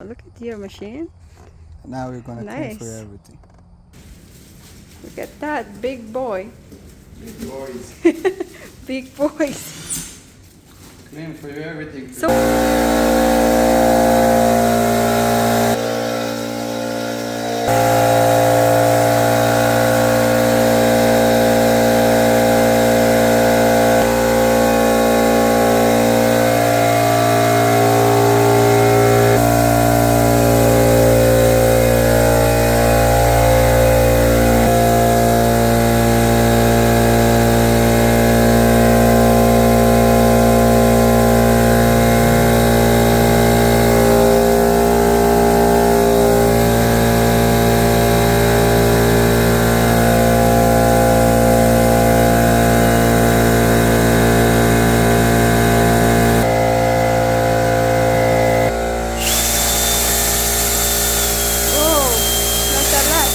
Look at your machine. Now we're gonna clean for Nice. everything. Look at that big boy. Big boys. Big boys. Clean for you everything. So oh, that's a lot.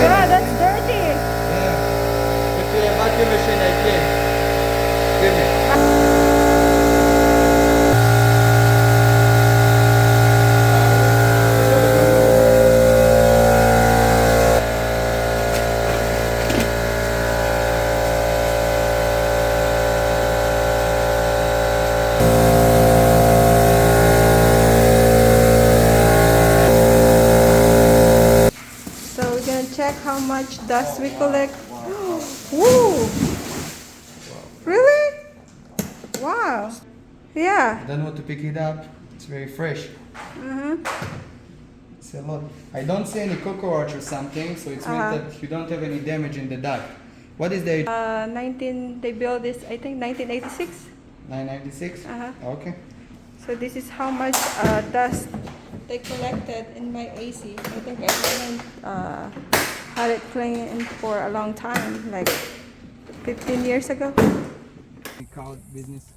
Yeah, that's dirty. Yeah. If you have vacuum machine, I clean. Give me. So we're gonna check how much dust we collect. Woo! Really? Wow. Yeah. I don't want to pick it up. It's very fresh. It's a lot. I don't see any cockroach or something, so it's meant that you don't have any damage in the duct. What is the 19. They built this, I think, 1986. 996? Okay. So this is how much dust they collected in my AC. I think I haven't had it cleaned for a long time, like 15 years ago. We call it business.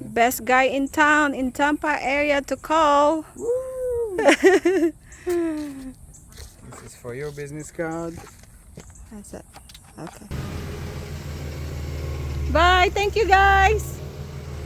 Best guy in town, in Tampa area to call. This is for your business card. That's it. Okay. Bye. Thank you, guys.